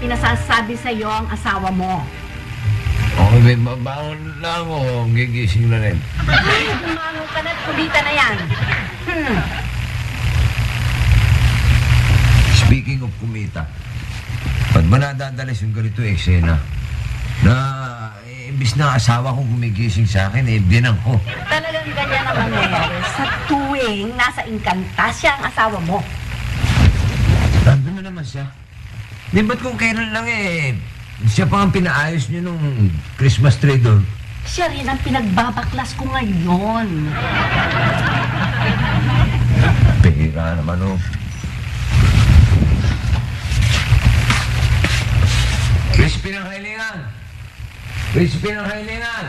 pinasasabi sa'yo ang asawa mo. Okay, may mabangon na ako. Gigising na rin. Ay, gumanong ka na at kulita na yan. Speaking of kumita, ba't ba nadadalas yung ganito eksena? Na, imbis na asawa kong gumigising sa akin, binang ko. Talagang ganyan ang nangyayari. Sa tuwing nasa Inkanta siya ang asawa mo. Nandun na naman siya. Di ba't kung kailan lang siya pa ang pinaayos niyo nung Christmas tree doon? Siya rin ang pinagbabaklas ko ngayon. Pihira naman, oh. Crispy ng kailingan! Crispy ng kailingan!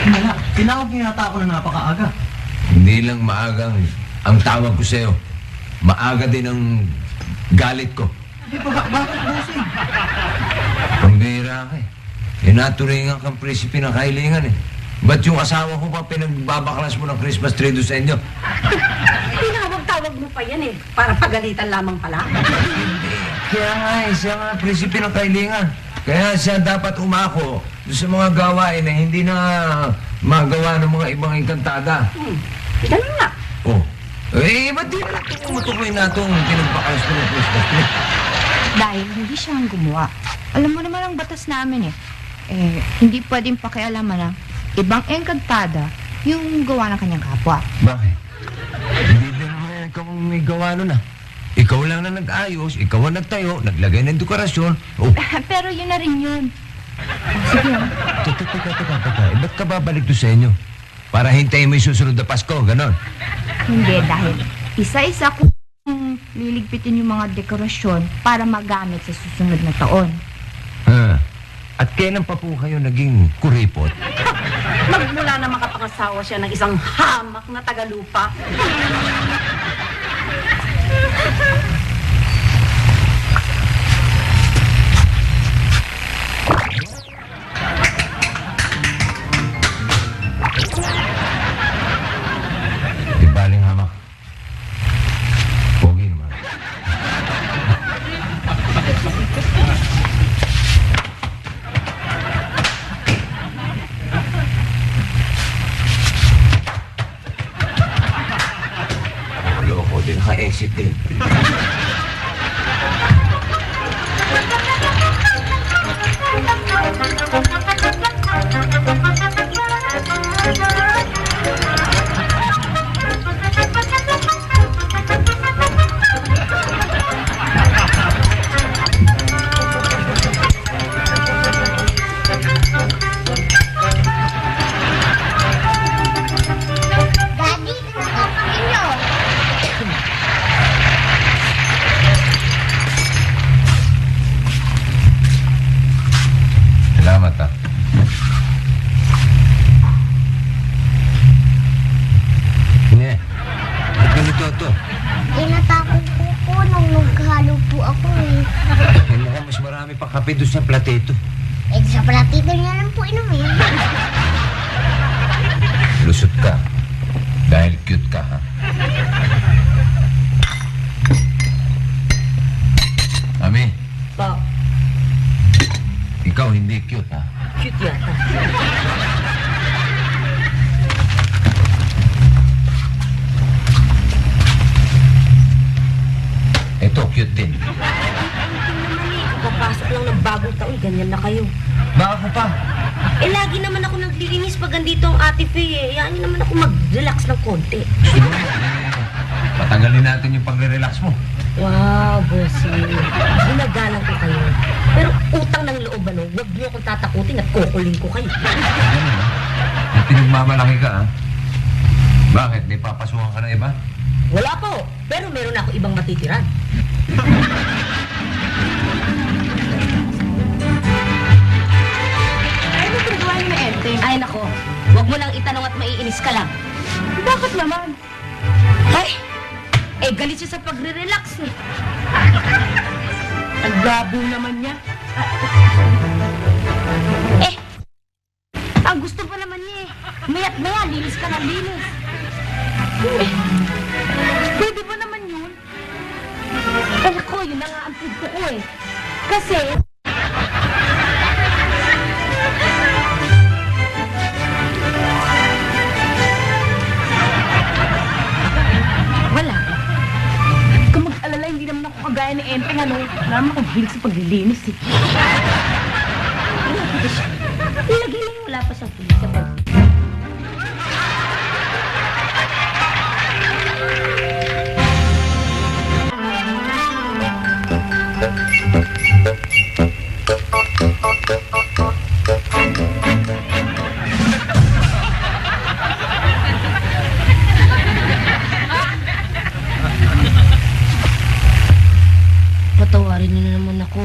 Wala, tinawag niya yata ako na napakaaga. Hindi lang maagang ang tawag ko sa'yo. Maaga din ang galit ko. Bakit, bossing? Pambihira ka eh. Naturingan kang presipi ng kailingan eh. Ba't yung asawa ko pa pinagbabaklas mo ng Christmas tree doon sa inyo? Tinawag-tawag mo pa yan eh. Para pagalitan lamang pala. Kaya nga siya nga presipi ng kailingan. Kaya siya dapat umako doon sa mga gawain na hindi na magawa ng mga ibang engkantada. Ganun nga. Oh. Ba't di na tumutukoy na itong pinagbakalas ko ng Christmas tree? Dahil hindi siya ang gumawa. Alam mo naman ang batas namin eh. Hindi pwedeng pakialaman ng ibang engkantada yung gawa ng kanyang kapwa. Bakit? Hindi din naman ikaw ang may gawa nun ah. Ikaw lang na nag-ayos, ikaw ang nagtayo, naglagay ng dekorasyon. Oh, Pero yun na rin yun. Sige. teka. Ba't ka babalik doon sa inyo? Para hintayin mo yung susunod na Pasko, ganon. Hindi, dahil isa-isa kong liligpitin yung mga dekorasyon para magamit sa susunod na taon. At kailan pa po kayo naging kuripot? Magmula na makapangasawa siya ng isang hamak na tagalupa. Di baling hamak. Pogi naman. Loko din, naka-exit din. Daddy, nakapagin nyo. Salamat ah. Hindi. Ba't ganito ito? Inatakot ko po nung naghalo po ako eh. Mukhang mas marami pa kape doon sa plateto. Sa platito niya lang po inumin. Lusot ka. Dahil cute ka, ha? Ami, Pa, ikaw hindi cute, ha? cute yata. Ito, cute din. Papasok lang ng bagong taon, ganyan na kayo. Baka pa. Lagi naman ako naglilinis pag andito ang Ate Faye eh. Yan naman ako mag-relax ng konti. Patagalin natin yung pagre-relax mo. Wow, bossy. Ginagalang ko kayo. Pero utang ng loob, huwag niyo akong tatakutin at kukuling ko kayo. Ganun, ha? Yung pinagmamalaki ka, ha? Bakit? May papasukan ka na iba? Wala po, pero meron ako ibang matitiran. Ay, ano pinagawa niyo na Ente? Ay nako, huwag mo lang itanong at maiinis ka lang. Bakit naman? Ay, galit siya sa pagre-relax eh. Ang gabo naman niya. Ang gusto pa naman niya eh. Maya't maya, linis ka ng linis. Kasi, Wala. Huwag kang mag-alala, hindi naman ako kagaya ni Enteng, ano. Wala naman akong hilig sa paglilinis, eh. ilagay mo yung wala pa sa tuloy sa bag. Patawarin niyo na naman ako.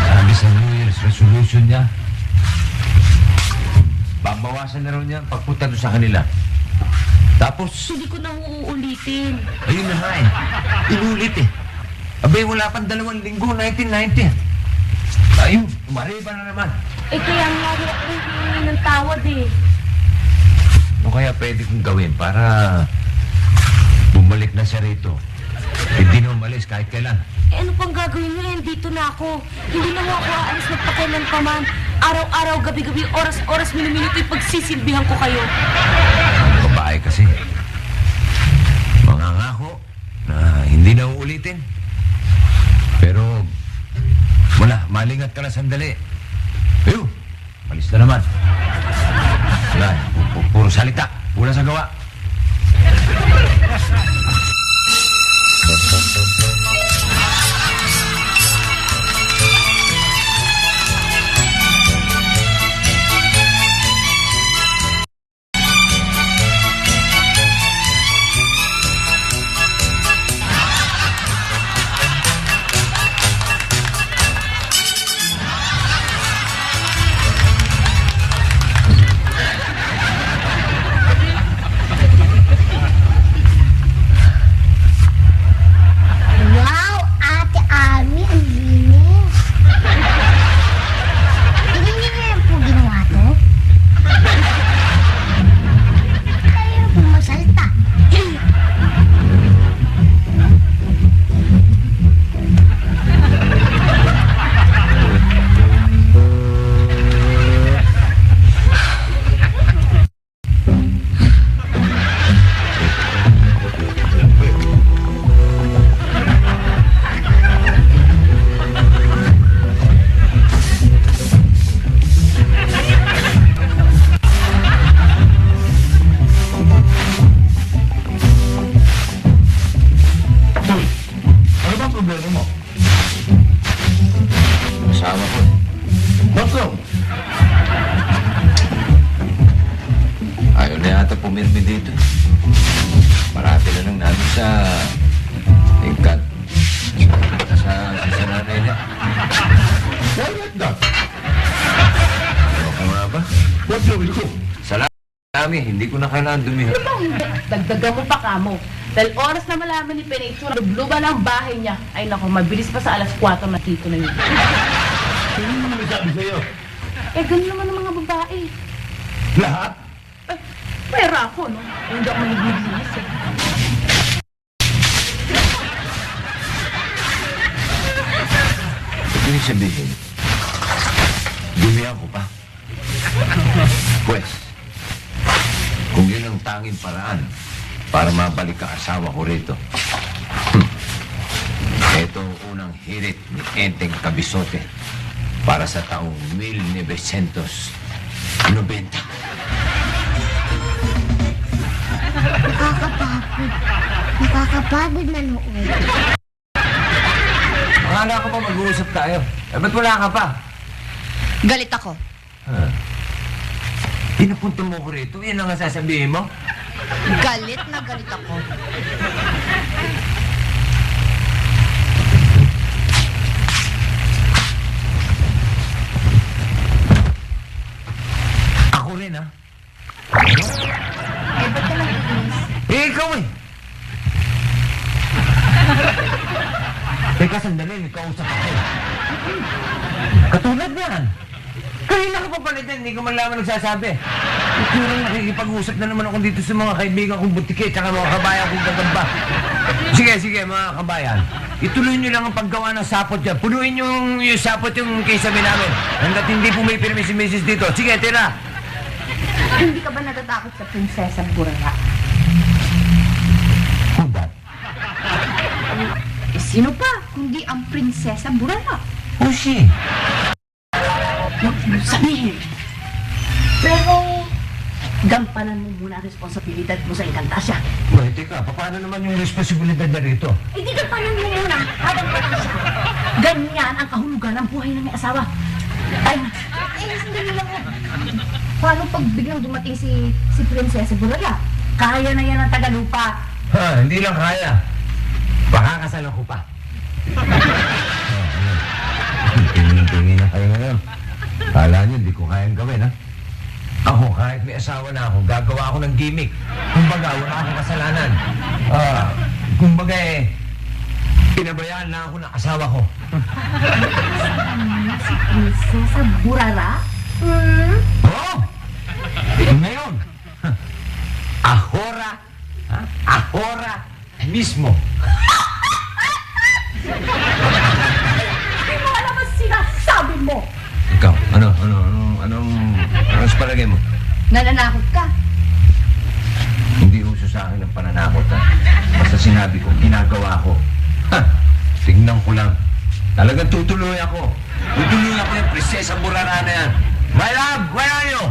Sabi sa New Year's resolution niya, babawasan na raw niya ang pagpunta doon sa kanila. Tapos, Hindi ko na uulitin. ayun na nga eh. Inulit eh. Abay, wala pang 2 linggo, 1990. Ayun, umariba na naman. Eh kaya nga rin ako hihingi ng tawad eh. Ano kaya pwede kong gawin para bumalik na siya rito? Hindi na umalis kahit kailan. Eh ano pang gagawin niyo? Dito na ako. Hindi na ako aalis magpakailan pa man. Araw-araw, gabi-gabi, oras-oras, minuminuto pagsisilbihan ko kayo. Babae kasi. Mangangako na hindi na uulitin. Pero, wala, malingat ka na sandali. Ayun, malis na naman. Wala, puro salita, wala sa gawa. Wow, Ate Ami, ang linis. Hindi niyo na po ginawa to? Kayo po masalta. Ano ba ang problema mo? Asawa ko. Bakit? Ayaw na yata pumirmi dito. Marami na nang namin sa tingkat. Sa nanay niya. Why like that? Ano ka nga ba? What's wrong with you? Sa lami, hindi ko na kailangan dumihan. Dagdagan mo pa kamo. Dahil oras na malaman ni Penitsura, dublo ba lang bahay niya? Ay nako, mabilis pa sa alas 4 na tito na yun. Sino naman nagsabi sa'yo? Eh, ganun naman ang mga babae. Lahat? Eh, pera ako, no? Hindi ako maniglinis eh. Ibig sabihin, dumihan ko pa. Pwes, kung yun ang tanging paraan para mabalik ang asawa ko rito. Ito ang unang hirit ni Enteng Cabizote para sa taong 1990. Nakakapagod. Nakakapagod manood. Akala ko pa mag-uusap tayo. Eh, ba't wala ka pa? Galit ako. Pinapunta mo ko rito, yan ang sasabihin mo? Galit na galit ako. Ako rin, ha? Eh, ba't ka nag-iis? Eh, ikaw eh! Teka, sandali, may kausap ako. Katulad yan. Kanina ka pa pala dyan, hindi ko man lamang nagsasabi. Iturang nakikipag-usap na naman ako dito sa mga kaibigan kong butike at mga kabayan kong gagamba. Sige, mga kabayan. Ituloy nyo lang ang paggawa ng sapot dyan. Punuin yung sapot yung kisabi namin. Hanggat hindi pumipirmi si Mrs. dito. Sige, tira. Hindi ka ba natatakot sa prinsesa Burara? Who that? Eh, sino pa? Kundi ang prinsesa Burara. Who's she? Huwag mo sabihin. Pero, gampanan mo muna ang responsibilidad mo sa Encantasia. Wait, teka, paano naman yung responsibilidad na rito? Eh, di gampanan mo muna habang bata siya. Ganyan ang kahulugan ng buhay ng may asawa. Ay, Sandali lang. Paano pag biglang dumating si prinsesa Burara? kaya na yan ang Tagalupa. Ha, hindi lang kaya. Pakakasalan ko pa. Tingin na kayo ngayon. Kala niyo, hindi ko kayang gawin, ha? Ako, kahit may asawa na ako, gagawa ako ng gimmick. Kumbaga, wala akong kasalanan. Kumbaga pinabayaan na ako ng asawa ko. Si Prinsesa Burara? Oh! Ngayon, ahora, ahora mismo. Hindi mo alam ang sinasabi mo. Ikaw, anong sa palagay mo? Nananakot ka. Hindi uso sa akin ang pananakot, ha? Basta sinabi ko, ginagawa ko. Ha! Tingnan ko lang. Talagang tutuloy ako. Tutuloy ako yung Prinsesa Burara na yan. My love, where are you?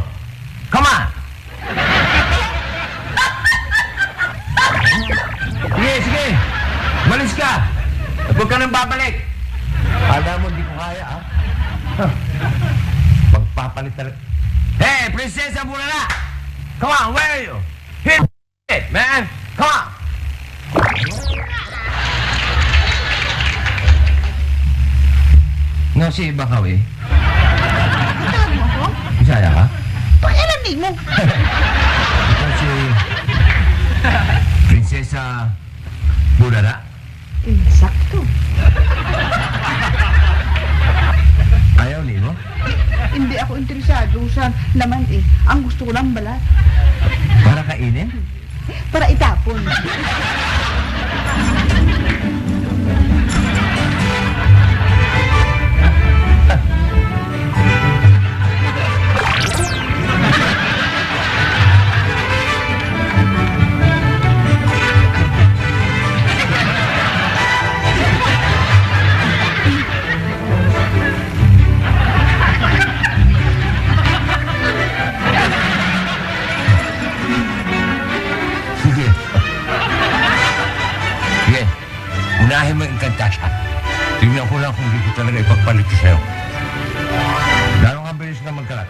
Come on! Sige. Malis ka. At huwag ka nang babalik. Kala mo, hindi ko kaya, ha? Magpapalit talaga. Hey, Prinsesa Burara! Come on, where are you? Hit it, man! Come on! Nga si Bakaw eh. Sabi mo ko? Bisaya ka? Pakialamin mo. Ikaw si Prinsesa Burara? Sakto. Ayaw ni mo? Hindi ako interesado sa laman eh. Ang gusto ko lang balat. Para kainin? Para itapon. Sige. Sige. Unahin mo yung Encantasia. Tingnan ko lang kung hindi ko talaga ipagpalit ko sa'yo. Gano'ng kabilis na magkalat?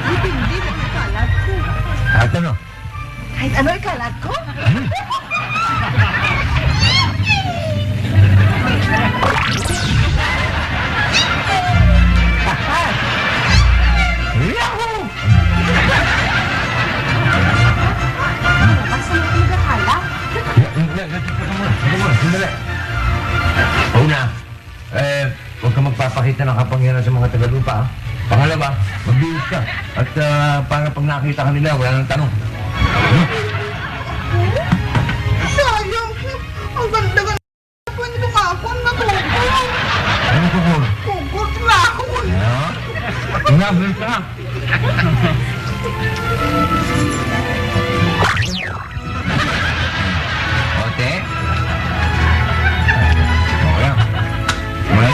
Hindi na ikalat ko. At ano? Kahit ano ikalat ko? Yahoo! Basta mo nagkakala. Sandali. Una, huwag ka magpapakita ng kapangyarihan sa mga Tagalupa, ha? Pangalawa, magbihis ka. At para pag nakita ka nila, wala nang tanong. Sayang. Ang ganda-ganda. Pwede lumapon na to. Ano ko ko? Kugot na ako. Ha? Nabal ka. Ote? Okay lang. Okay.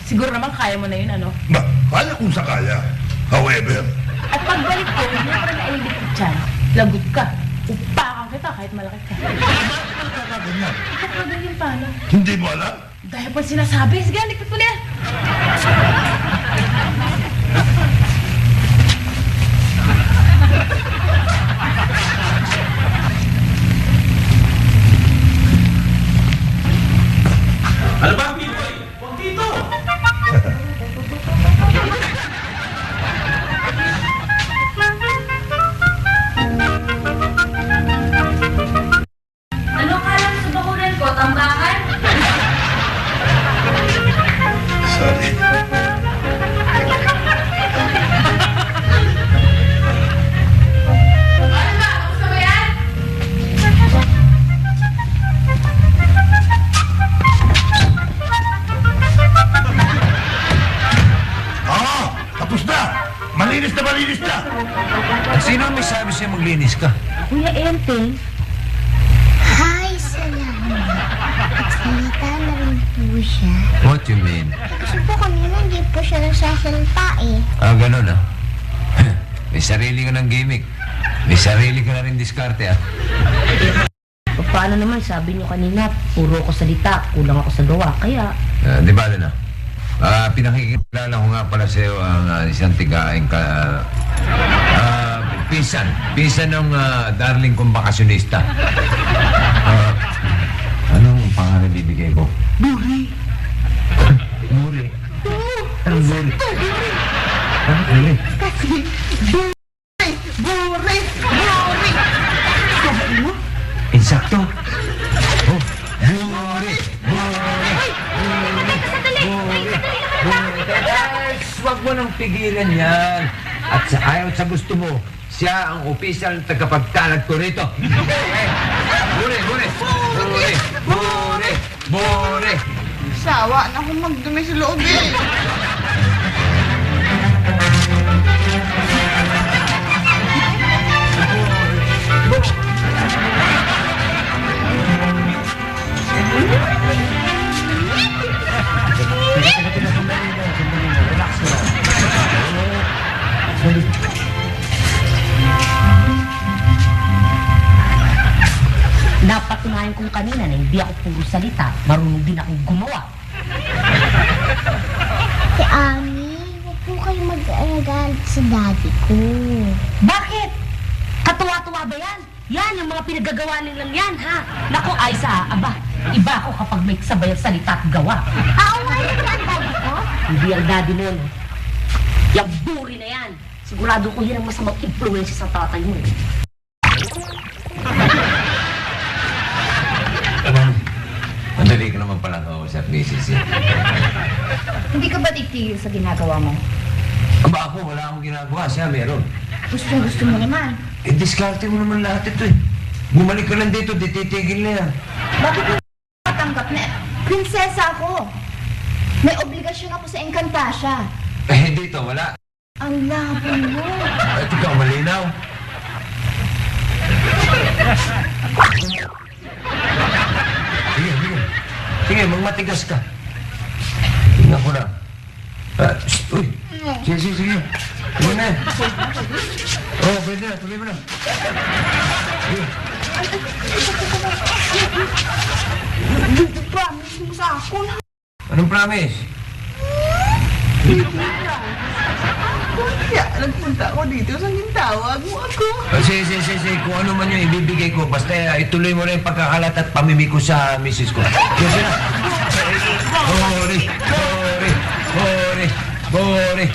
siguro naman kaya mo na yun, ano? Kaya kung sa kaya. However, At pagbalik ko, hindi mo rin nailigit dyan. Lagot ka. Upakan kita kahit malaki ka. ganyan. Ikaw ka ganyan paano? Hindi mo alam? Dahil pa sinasabi, sige, likot mo na yan. Ano ba, Pinoy? Huwag dito! Ano ka lang sa bakuran ko, tambakan? Sorry. Ano ba? Gusto mo yan? Tapos na! Malinis na malinis na! At sino ang may sabi sa'yo maglinis ka? Kuya Enteng, Hi, salamat. Salita na rin po siya. What you mean? Kasi po kanina hindi po siya nagsasalita eh. Ah, ganun ah. May sarili ka ng gimmick. May sarili ka na rin diskarte ah. paano naman sabi niyo kanina, puro ako salita, kulang ako sa gawa. Kaya, Di ba, na? Pinakikilala ko nga pala sa'yo ang isang tigaing pinsan ng darling kong bakasyonista. Anong pangalan bibigay ko? Buri. Buri? Anong buri? Bakit buri? Buri! Insakto? Oh, buri! Huwag mo nang pigilan yan. At sa ayaw sa gusto mo, siya ang opisyal na tagapagtanag ko rito. Buri! Buri! Buri! Buri! Buri! Sawa na akong magdumi sa loob eh. napatunayan kong kanina na hindi ako puro salita, marunong din akong gumawa. Si Ami, huwag po kayo mag-agalit sa daddy ko. Bakit? Katuwa-tuwa ba yan? Yan, yung mga pinagagawa nilang yan, ha? Naku, Aiza, aba, iba ako kapag may sabay ang salita at gawa. Aawayan niyo ang daddy ko? Hindi ang daddy mo, no? Yung buri na yan. Sigurado ko yan ang masamang influence sa tatay mo, eh. Madali ka naman pala kausap, Mrs. Hindi ka ba titigil sa ginagawa mo? Aba ako, wala akong ginagawa. Siya meron. Gusto mo naman. Eh, diskarte mo naman lahat ito eh. Bumalik ka lang dito, di titigil na yan. Bakit mo matanggap na? Prinsesa ako. May obligasyon ako sa Encantasia. Eh, dito, wala. Ang labo mo. At ikaw, malinaw. Sige, sige. Sige, magmatigas ka. Tingnan ko na. Uy. Sige, sige, sige. Tuloy na. Oo, pwede na. Tuloy mo na. Sige. Promise mo sa akin. Anong promise? Kaya nagpunta ako dito sa tawag mo ako. Sige, sige, sige, sige. Kung ano man yung ibibigay ko, basta ituloy mo na yung pagkakalat at pamimik ko sa misis ko. Sige na. Bori, bori, bori, bori.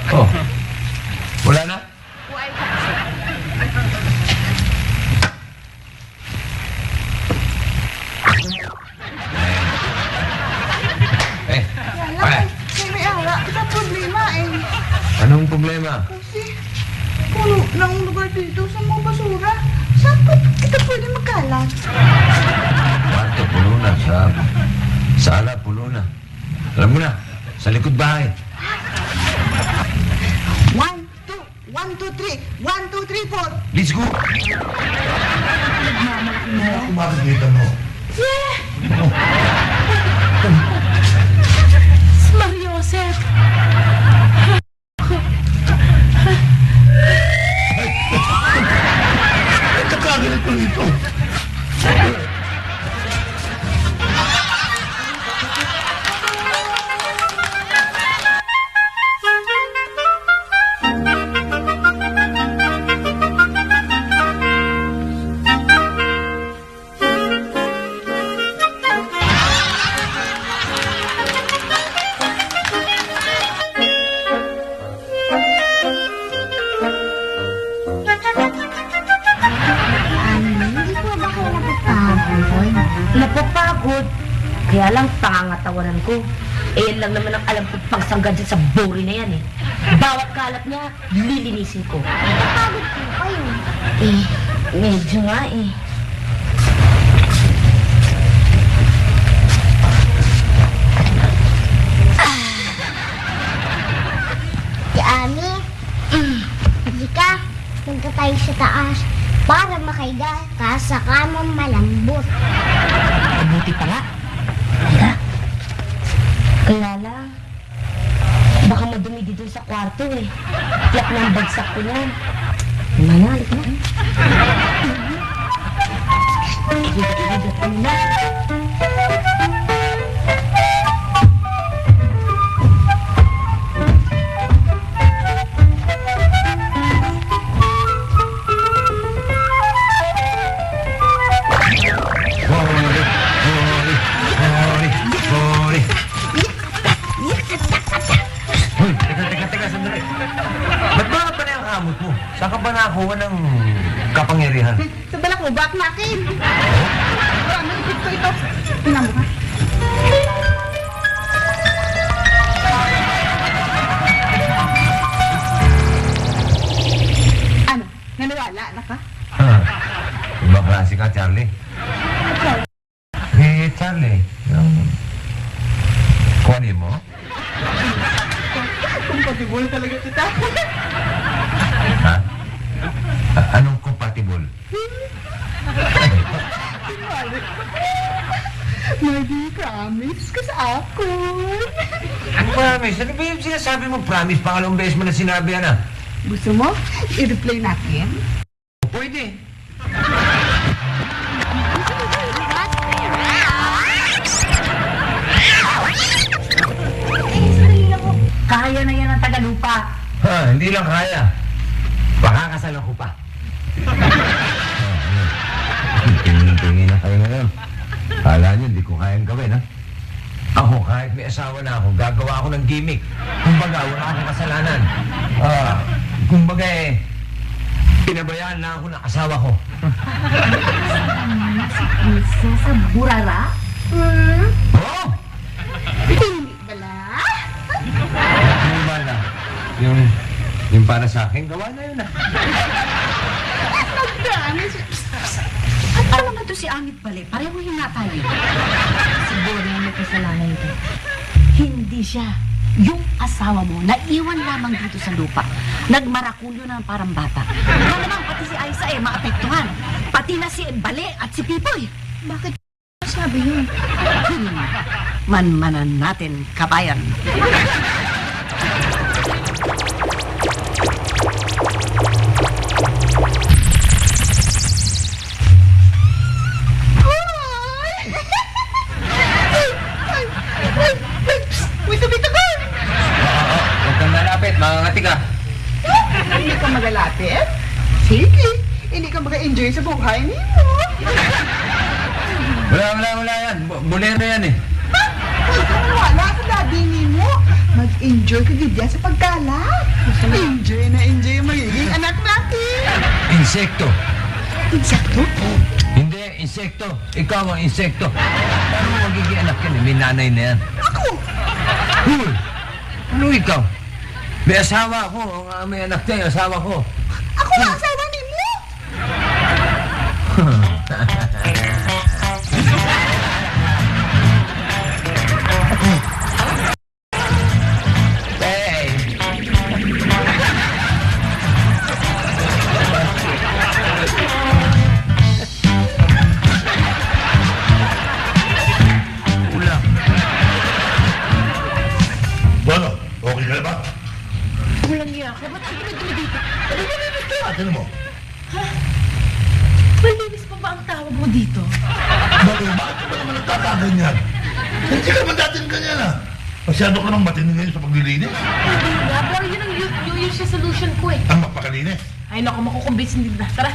Oh. Wala na? Eh, Wala, may ara. Sa problema eh. anong problema? Kasi puno ng lugar dito sa mga basura. Saan pa kita pwede magkalat? Kwarto, puno na. Sala, puno na. Alam mo na, sa likod bahay. 1, 2, 1, 2, 3. 1, 2, 3, 4. Let's go! Makikita mo. Maria! Joseph. Nagkakaganit ko rito. Hindi po ba kayo napapagod? Napapagod. Kaya lang, pangangatawanan ko. Eh, yan lang naman ang alam ko pangsangga dyan sa buri na yan eh. Bawat kalat niya, lilinisin ko. Napapagod po kayo. Eh, medyo nga eh. Si Ami, hindi ka. Punta tayo sa taas para makaiga ka sa kamang malambot. Mabuti pa nga. Halika. Kaya lang, baka madumi dito sa kwarto eh. Tiyak na ang bagsak ko niyan. Mana, halika na. Higat-higat ko na. Hori. Hoy, teka, sandali. Ba't ba pa na yung kamot mo? Saan ka ba nakakuha ng kapangyarihan? Sa balak mo, back na akin. Marami, ipit ko ito. Tingnan mo ka. Ano? Naniwala na ka? Ibang klase ka, Charlie. Eh, Charlie, yung... Kuhanin mo? Compatible talaga kita. Ha? Anong compatible? May promise ka sa akin. Ang promise? Ano ba yung sinasabi mo? Promise, pangalawang beses mo na sinabi yan ah. Gusto mo? I-replay natin? Pwede. Kaya na yan ang Tagalupa. Ha, hindi lang kaya. Pakakasalan ko pa. Tingin na kayo ngayon. Kala nyo, hindi ko kayang gawin, ha? Ako, kahit may asawa na ako, gagawa ako ng gimmick. Kumbaga, wala akong kasalanan. Kumbaga pinabayaan na ako ng asawa ko. Sa burara? Oo! Hindi bala? Yung bala. Yung para sa akin, gawa na yun, ha? Promise. At alam mo to si Amit Bale, pareho na tayo. Siguro yung may kasalanan ito. Hindi siya. Yung asawa mo, naiwan lamang dito sa lupa. Nagmarakulyo na parang bata. Nga naman, pati si Aiza maapektuhan. Pati na si Bale at si Pipoy. Bakit sabi yun? Manmanan natin, kabayan. Wait a minute agad! Huwag kang nalapit, makangati ka. Hindi ka magalapit? Sige, hindi ka mag-enjoy sa buhay niyo. Wala yan. Bolero yan eh. Wala sa daddy mo. Mag-enjoy ka din yan sa pagkalat. Enjoy na enjoy ang magiging anak natin. Insekto. Insekto? Hindi, insekto. Ikaw ang insekto. Paano magiging anak yan eh? May nanay na yan. Ako? Hoy! Ano ikaw? May asawa ko. May anak niya, yung asawa ko. Ako ang asawa ni mo? Hey! Bueno, ka? Ba't ang dumi dito? Ano malinis ka? Tignan mo. Malinis pa ba ang tawag mo dito? Bakit ka ba naman nagtataganyan? Hindi ka naman dating ganyan ah. Masyado ka nang matindi ngayon sa paglilinis. Hindi nga, pero yun ang New Year's resolution ko eh. Ang mapakalinis. Ay naku, makukumbinsin din na. Tara,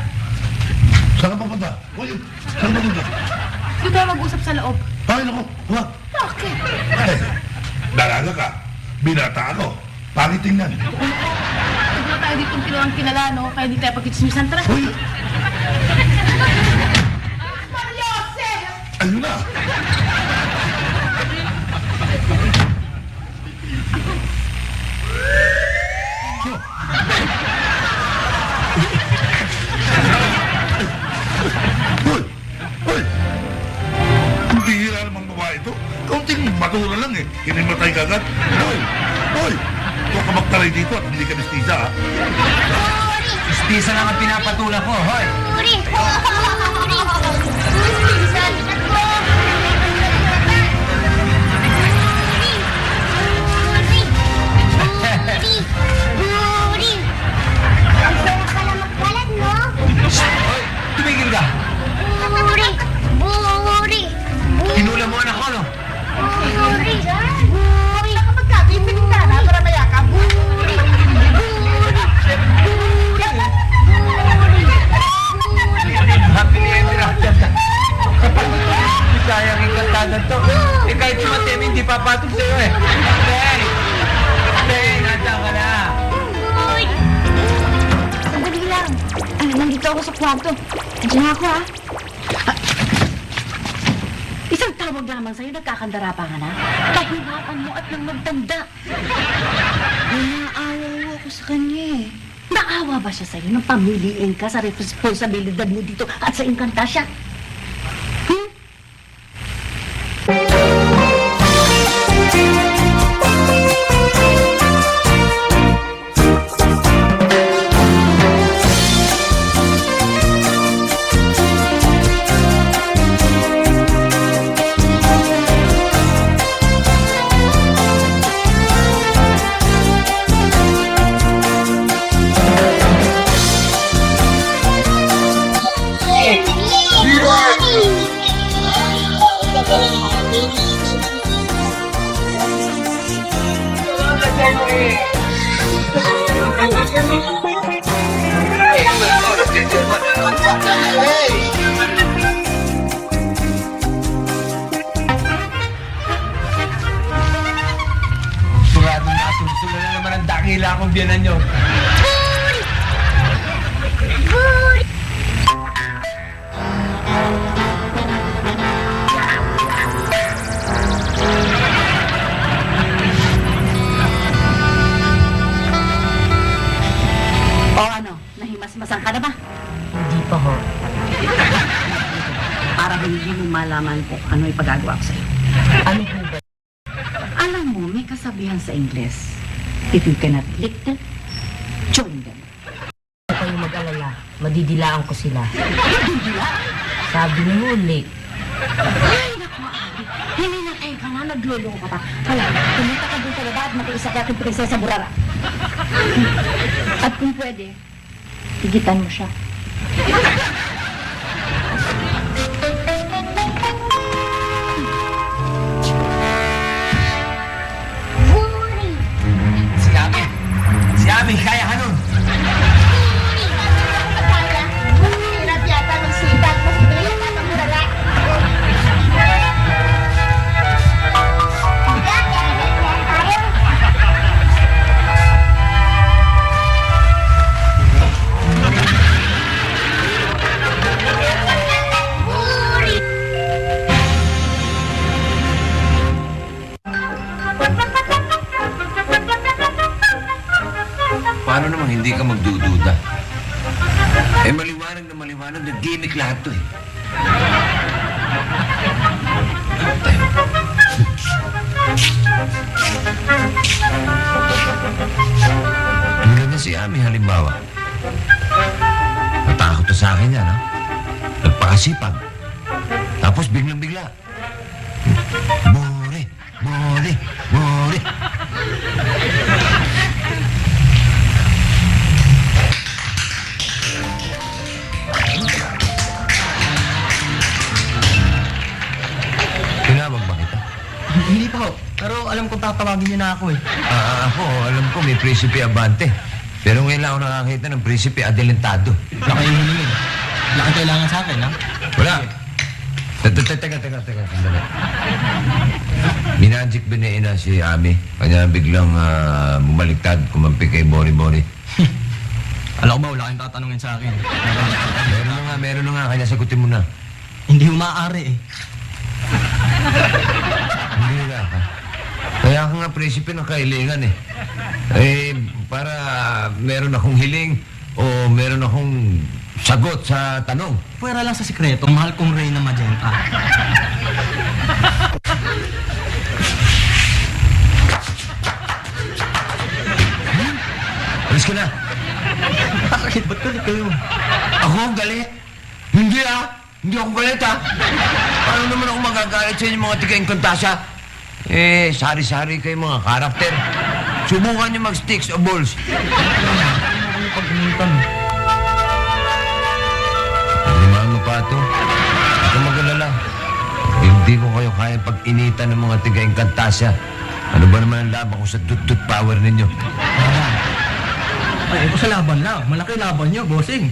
Saan ka papunta? Uy, saan ka papunta? dito tayo mag-usap sa loob. Ay, naku, huwag. Bakit? Ay, dalaga ka. Binata ako. Pangit tingnan. Huwag na tayo dito kinulang kinala, no? Kaya di tayo pagkitsimisan. Tara. Uy! Ayun na! Uy! Uy! Ang bihira namang babae ito. Kaunting matura lang eh. Hinimatay ka agad. Uy! Uy! Huwag ka magtaray dito at hindi ka mestiza ha. Istisa lang ang pinapatula ko, hoy! Uri! Uri! Sabi ka ko! Uri! Ang sarap pala magkalat, no? Hoy! Tumigil ka! Buri! Buri! Kinula mo anak ko, no? Buri! Buri! Magkakaibigan ka na para mayakap. Buri! Happy New Year, Rajan. Sayang yung kantadan to. Eh kahit si Matem, hindi papatog sa'yo eh. Hey! Hey, nandiyan ka na. Sandali lang. Nandito ako sa kwarto. Diyan ako, ah. Isang tawag lamang sa'yo, nagkakandara pa ka na. Kahirapan mo at nang magtanda. Naawa ako sa kanya, eh. Naawa ba siya sa'yo nang pamiliin ka sa responsibilidad mo dito at sa Encantasia? Sigurado na kasunod na naman ang dakila akong biyanan nyo. O ano, nahimasmasan ka na ba? Hindi pa ho. Para hindi mo malaman kung ano ipagagawa ko sa'yo. Ano po ba? Alam mo, may kasabihan sa Ingles. If you cannot lick them, join them. Huwag kayong mag-alala. Madidilaan ko sila. Sabi ni Hulik. Ay, naku, Abi. Hindi na kayo ka na, nagluloko ka pa. Hala, pumunta ka dun sa baba at makiisa ka aking prinsesa Burara. At kung pwede, tigitan mo siya. Buri! Si Ami, kaya ka nun. Hirap yata ng sipag. Mas bilis na ng murala. Paano naman hindi ka magdududa? Eh maliwanag na gimmick lahat to eh. Tulad na si Ami halimbawa. Natakot to sa akin yan ha. Nagpakasipag. Tapos biglang-bigla. Bore, bore, bore. tatawagin niyo na ako eh. Ako, alam ko may Prinsipe Abante. Pero ngayon lang ako nakakita ng Prinsipe Adelantado. Wala kayo hilingin. Wala kang kailangan sa akin, ha? Wala. Teka, sandali. Minajik ba na si Ami? Kanya biglang bumaliktad, kumampi kay Bori-Bori. Alam ko ba, wala kayong tatanungin sa akin. Meron na nga, kanya sagutin mo na. Hindi umaari eh. Hindi na ka. Kaya ka nga prinsipe ng kailangan eh. Para meron akong hiling o meron akong sagot sa tanong. Pwera lang sa sikreto, mahal kong Reyna Magenta. Alis ka na. Bakit? Ba't galit kayo? Ako ang galit? Hindi Hindi ako galit Paano naman ako magagalit sa inyo mga tiga-Encantasia? Sari-sari kayo mga karakter. Subukan niyo mag-sticks o balls. Ano pag-umitan? Limahan mo pa ito. Ito mag-alala. Hindi ko kayo kaya pag-initan ng mga tiga-Encantasia. Ano ba naman ang laban ko sa dut-dut power ninyo? Ay, ito sa laban lang. Malaki laban niyo, bossing.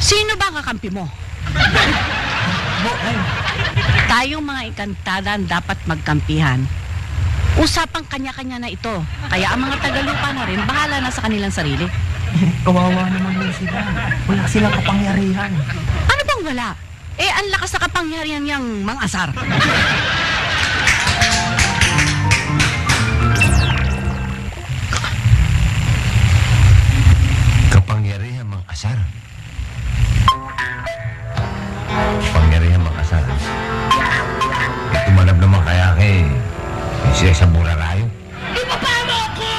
Sino ba kakampi mo? Tayong mga Encantada ang dapat magkampihan. Usapang kanya-kanya na ito. Kaya ang mga tagalupa na rin, bahala na sa kanilang sarili. Kawawa naman yun sila. Wala silang kapangyarihan. Ano bang wala? Ang lakas sa kapangyarihan niyang mang-asar. Kapangyarihan mga asar. Kapangyarihan mga asar. Tumalab naman kaya kay siya sa burarayo. Ipapamo ako!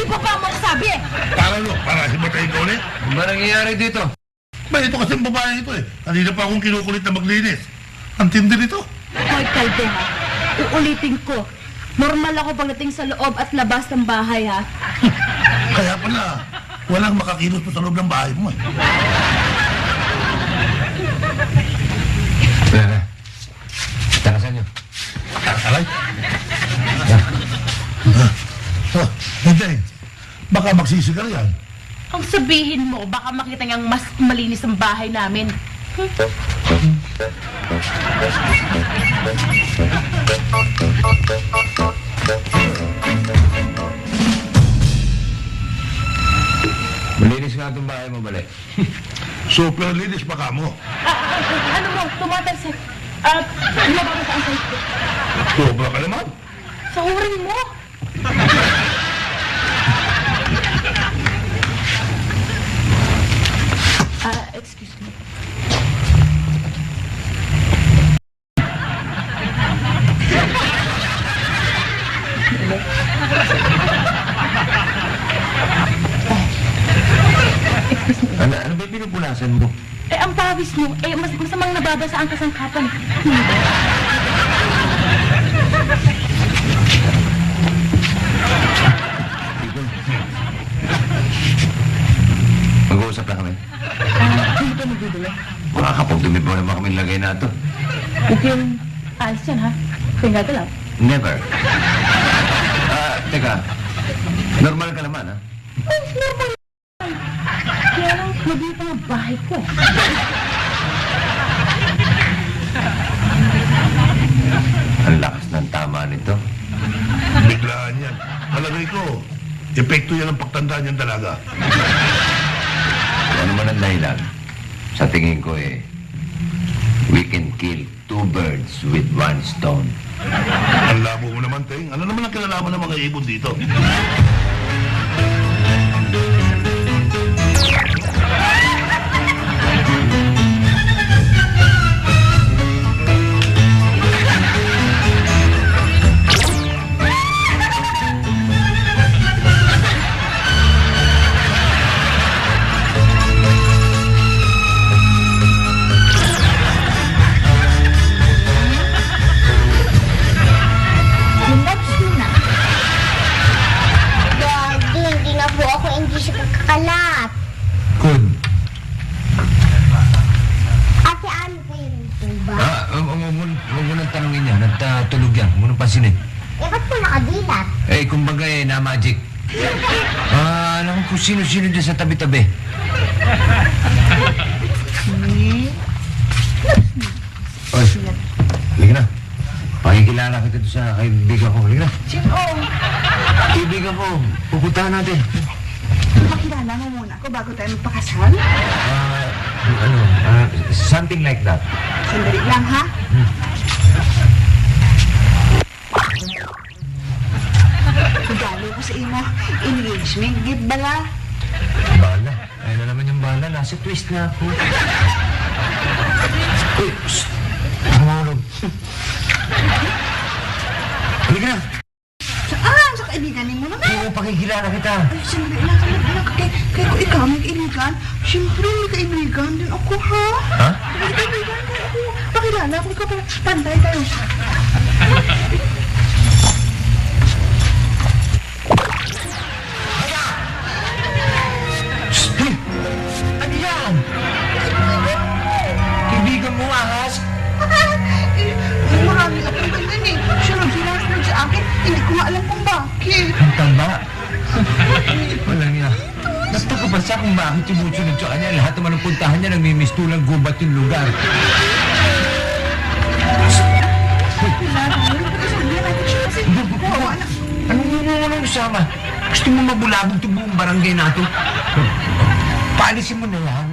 Ipapamo ako sabi eh! Para himatay ka ulit? Ano ba nangyayari dito? Ba, ito kasi ang babae ito eh. Kanina pa akong kinukulit na maglinis. Ang tindi nito. Hoy, Caldera, uulitin ko. Normal ako pagdating sa loob at labas ng bahay, ha? Kaya pala, walang makakilos pa sa loob ng bahay mo eh. Takasan nyo. Aray? Hindi. Baka magsisigal yan. Ang sabihin mo, baka makita niyang mas malinis ang bahay namin. Malinis nga itong bahay mo, balik. Super linis baka mo. Ano mo, tumatalsik. Lumabas ang site ko. Sobra ka naman. Sahurin mo. Excuse me. Ano ba pinupunasan mo? Ang pawis mo, masamang nababasa ang kasangkapan. Mag-uusap na kami. Hindi ka magdudula. Baka kapag dumibaw naman kami lagay na ito. Huwag yung alis yan, ha? Tinggal ka lang. Never. Teka. Normal ka naman, ha? Normal. Kaya lang, mabita ang bahay ko. Ang lakas ng tama nito. Biglaan yan. Palagay ko, epekto yan ang pagtanda niyan talaga. Ano man ang dahilan? Sa tingin ko we can kill two birds with one stone. Ang labo mo naman, Teng. Ano naman ang kinalaman ng mga ibon dito? Daddy, hindi na po ako engi sa napansin eh. Eh, ba't mo nakadilat? Eh, kumbaga eh, na-magic. Alam ko kung sino-sino dyan sa tabi-tabi. Oy, halika na. Pakikilala kita doon sa kaibigan ko. Halika na. Sino? Kaibigan ko, pupuntahan natin. Makilala mo muna ako bago tayo magpakasal? Something like that. Sandali lang, ha? Regalo ko sa imo. Engagement gift bala. Bala. Ayun na naman yung bala. Nasa twist na ako. Uy, psst. Tumulog. Halika na. Saan? Sa kaibigan ni mo na? Oo, pakikilala kita. Ay, sandali lang. Kaya ko ikaw may kaibigan. Siyempre, may kaibigan din ako, ha? Ha? May kaibigan din ako. Pakilala ko ikaw para pantay tayo. Psst. Hey! Ano yan? Kaibigan mo, ahas? Marami akong ganyan eh. Siya nag-sinasnag sa akin. Hindi ko nga alam kung bakit. Ang tamba. Walang niya. Nagtaka ba siya kung bakit sumusunod sa kanya? Lahat naman ng puntahan niya, nagmimistulang gubat yung lugar. Anong usama? Gusto mo mabulabog itong buong barangay natin? Paalisin mo na yan.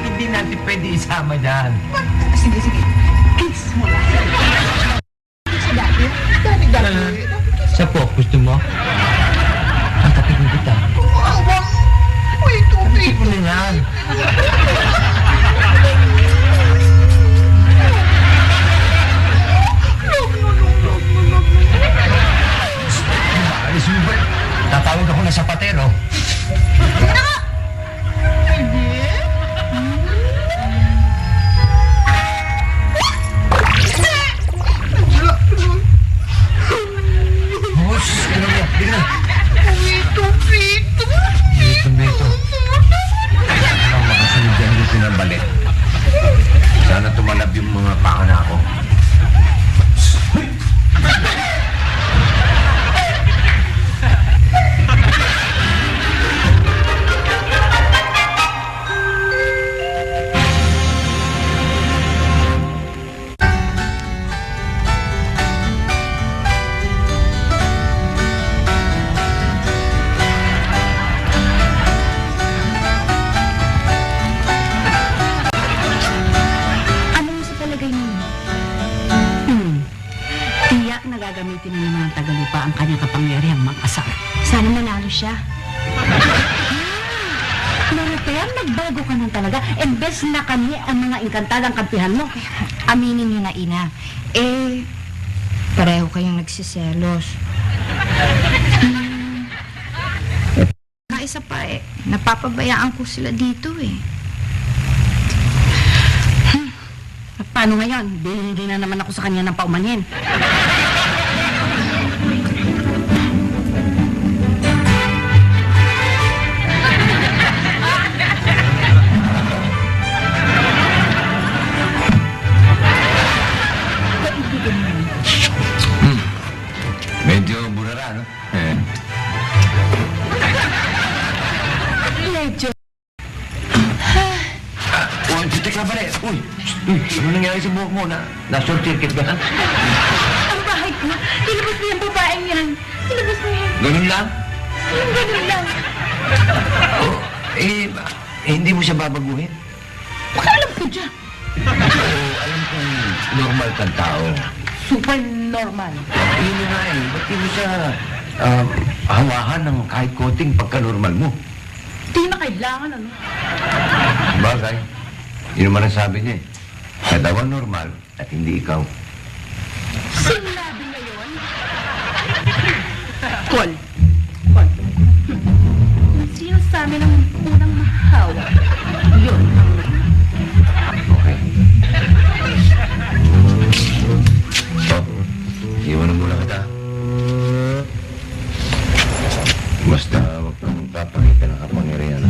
Hindi natin pwede isama dyan. Sige. Kiss mo na. Sa dati. Dati. Sa po, gusto mo? Tatapin kita. Kumawang. Uy, tubig. Ano na yan? Alis mo ba? Tatawag ako na sapatero. Hus, ano mo? Hindi na. Dito. Parang makasunod yan yung pinabalik. Sana tumalab yung mga paa na ako. Ano mo sa palagay ninyo? Tiyak na gagamitin na naman ng Tagalupa ang kanyang kapangyarihang mag-asa. Sana manalo siya. Maritea, nagbago ka nang talaga. Embes na kami ang mga inkantadang kampihan mo. Aminin niyo na, Ina. Eh, pareho kayong nagsiselos. Isa pa eh, napapabayaan ko sila dito eh. Paano ngayon? Hindi na naman ako sa kanya ng paumanhin. Medyo burara, no? Medyo. Uy, teka ba rin? Uy, ano nangyari sa buhok mo? Na-short circuit ba? Ang bahay ko, ilabas mo yung babaeng yan. Ilabas mo yan. Ganun lang? Ganun lang. Hindi mo siya babaguhin? Alam ko dyan. Alam kong normal kang tao. Super normal. Yun na nga eh. Ba't di mo siya hawahan ng kahit konting pagka-normal mo? Di na kailangan, ano? Bagay. Yun naman ang sabi niya eh. Siya daw ang normal at hindi ikaw. Sinabi na yun? Call. Sino sa amin ang unang mahawa? Yun. Okay. So, iwan mo lang kita. Basta huwag kang papakita ng kapangyarihan.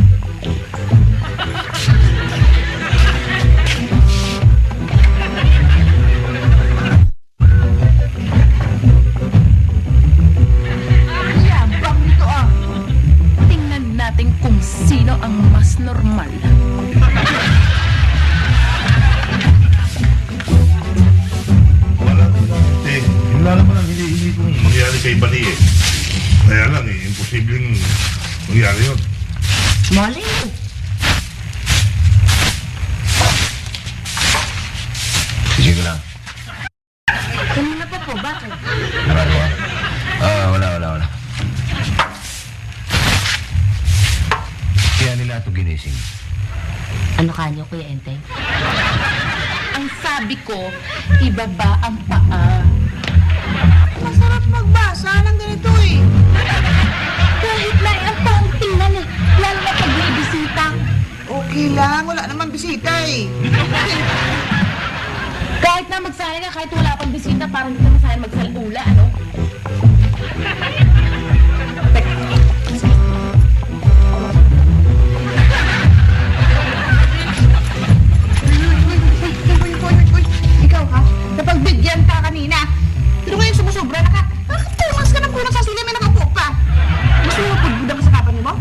imposibleng mangyari yun. Malay mo. Sige ko lang. Kanina pa po, bakit? Wala. Kaya nila ito ginising. Ano kanyo, Kuya Enteng? Ang sabi ko, ibaba ang paa. Masarap magbasa ng ganito eh. Kahit na ang pang tingnan eh. Lalo na pag may bisita. Okay lang, wala naman bisita eh. Kahit na magsali ka, kahit wala pang bisita, parang hindi ka masaya magsalula, ano? Uy, ikaw ha? Napagbigyan ka kanina. Pero ngayon sumusobra na ka. Bakit tumas ka ng kulang sa sila may nakaupo pa? Gusto mo pagbuda ka sa kapatid mo?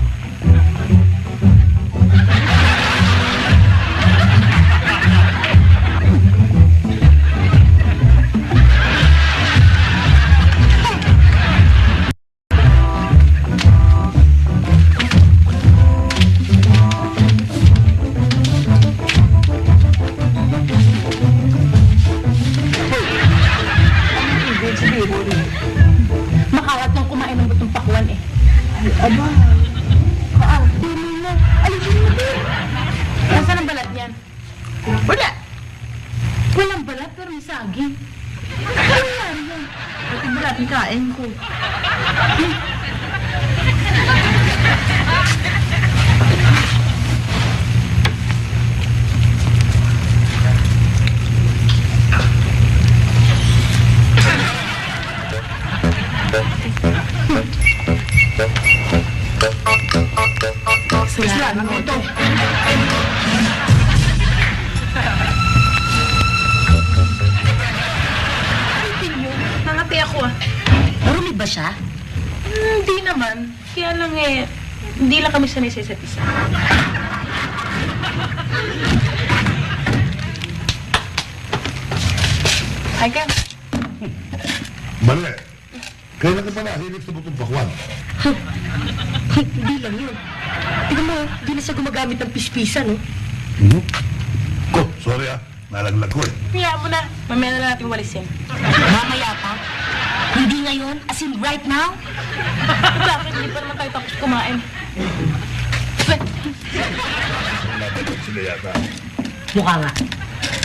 Makalat lang kumain ng butong pakwan eh. Aba, kaarte mo na. Alisin mo din. Nasaan ang balat niyan? Wala. Walang balat pero may saging. Ano nangyari yan? Pati ba natin kain ko? Kasalanan mo ito. Nangati ako ah. Marumi ba siya? Hindi naman. Kaya lang eh, hindi lang kami sanay sa isa't isa. Ay ka. Mali. Kailan ka pa nahilig sa butong pakwan? Hindi lang yun. Tingnan mo, di na siya gumagamit ng pispisan, no? Ko, sorry ah. Nalaglag ko eh. Hayaan mo na. Mamaya na lang natin walisin. Mamaya pa? Hindi ngayon? As in right now? Bakit hindi pa naman tayo tapos kumain? Nalaglag sila yata. Mukha nga.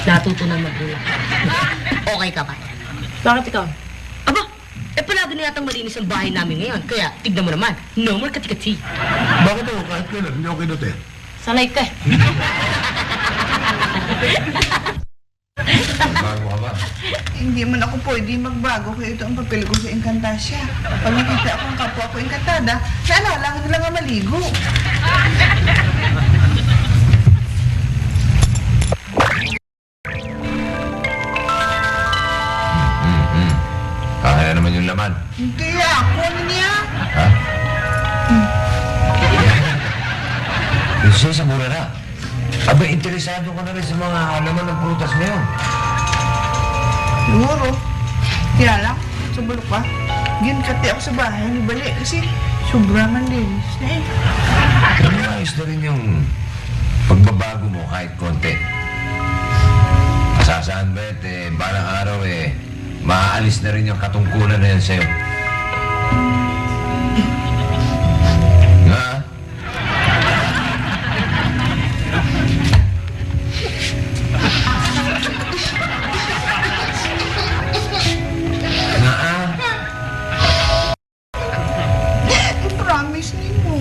Natuto ng magulang. Okay ka ba? Bakit ikaw? Aba, palagi na yatang malinis ang bahay namin ngayon. Kaya, tignan mo naman. No more kati-kati. Bakit ako kahit kailan? Hindi ako kinuti. Sanay ka eh. Bago ka ba? Hindi man ako pwede magbago kaya ito ang papel ko sa Encantasia. Pag nakita ako ang kapwa ko Encantada, naalala ko nila nga maligo. Kaya naman yung laman. Hindi ako, ano niya? Ha? Prinsesa Murara. Aba, interesado ka na rin sa mga laman ng prutas ngayon. Siguro. Kaya lang, sa bulok pa, ginakati ako sa bahay ni Bali kasi sobrang ang linis na eh. Pero ayos na rin yung pagbabago mo kahit konti. Masasaan ba balang araw maaalis na rin yung katungkulan na yan sa'yo. Nga? Promise ni mo.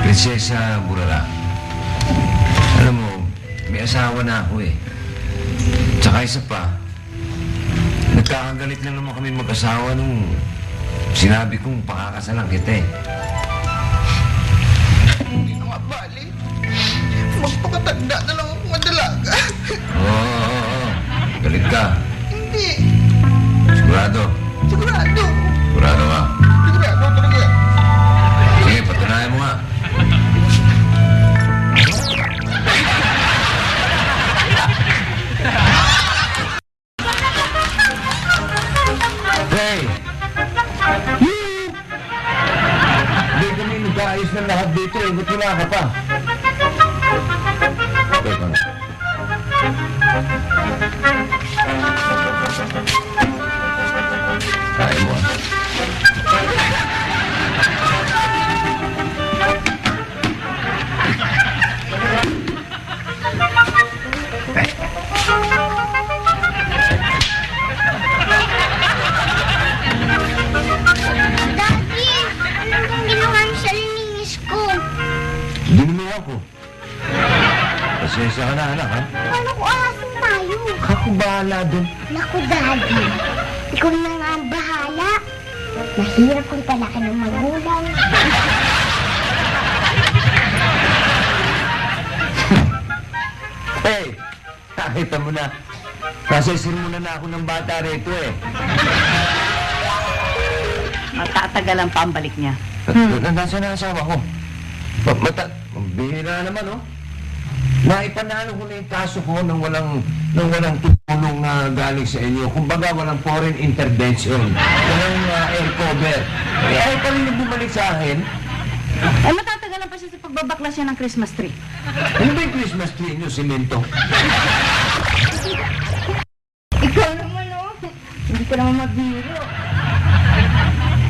Prinsesa Burara. Alam mo, may asawa na ako eh. Tsaka isa pa, nagkakagalit lang naman kami mag-asawa nung sinabi kong pakakasalan kita eh. Hindi na nga Bali. Magpakatanda na lang ako madalaga. Oo. Galit ka. Hindi. Sigurado. Sigurado. Sigurado ka. Sigurado talaga. Sige, patunayan mo nga. dito eh. Ba't wala ka pa? Teka na. Kain mo ah. Daddy, ano bang ginawa niyo sa linis ko? Dinumihan ko. Pasensya ka na, anak, ha? Ano ko asin tayo? Ako bahala dun. Naku, Daddy. Ikaw na nga ang bahala. Mahirap kung palaki ng magulang. Hey! Nakita mo na. Nasisirmunan na ako ng bata rito eh. Matatagalan pa ang balik niya. Nasaan na ang asawa ko? Bihira naman, oh. Naipanalo ko na yung kaso ko nang walang tulong na galing sa inyo. Kumbaga, walang foreign intervention. Walang air cover. Eh, ayaw pa rin yung bumalik sa akin. Ay, matatagalan pa siya sa pagbabaklas niya ng Christmas tree. Ano ba yung Christmas tree nyo, simento? Ikaw naman, oh. Hindi ka naman magbiro.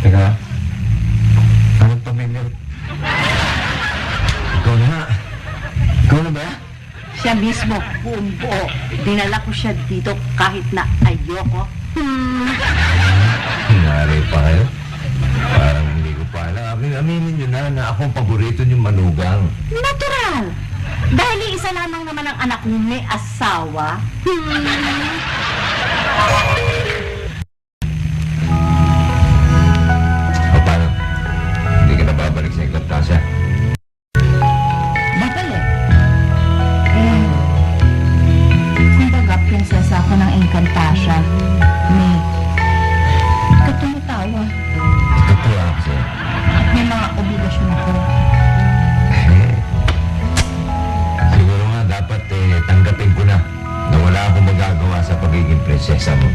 Teka, anong pamilya? Ikaw na nga. Ikaw na ba? Siya mismo, buong buo. Dinala ko siya dito kahit na ayoko. Hinari pa kayo? Parang hindi ko pa alam. Aminin nyo na ako ang paborito niyong manugang. Natural! Dahil isa lamang naman ang anak mo may asawa. O paano? Hindi ka na babalik sa Encantasia? Babalik. Eh, kumbaga, prinsesa ako ng Encantasia. May katulad tayo. Totoo ako sa'yo. At may mga obligasyon ako. Siguro nga dapat tanggapin ko na wala akong magagawa sa pagiging prinsesa mo.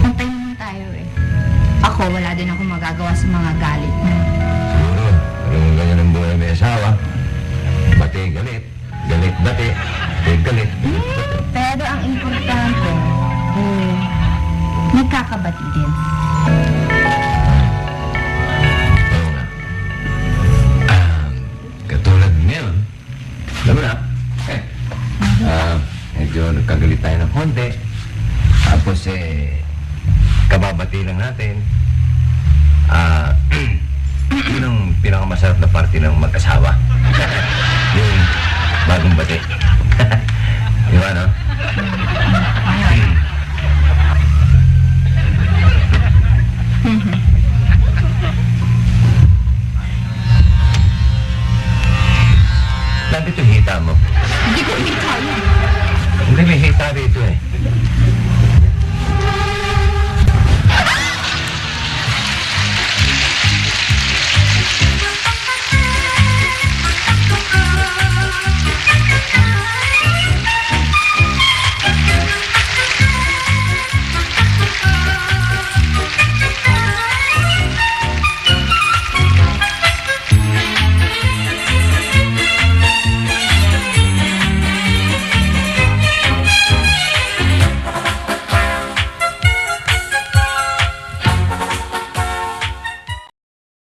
Pantay naman tayo eh. Ako, wala din ako magagawa sa mga galit mo. Siguro, parang ganyan ang buhay may asawa. Bati galit, galit bati, galit. Pero ang importante, nagkakabati din. Oo nga. Katulad ngayon, alam mo na, medyo nagkagalit tayo ng konti. Tapos kababati lang natin. Yun ang pinakamasarap na parte ng mag-asawa. Yung bagong bati. Di ba, no?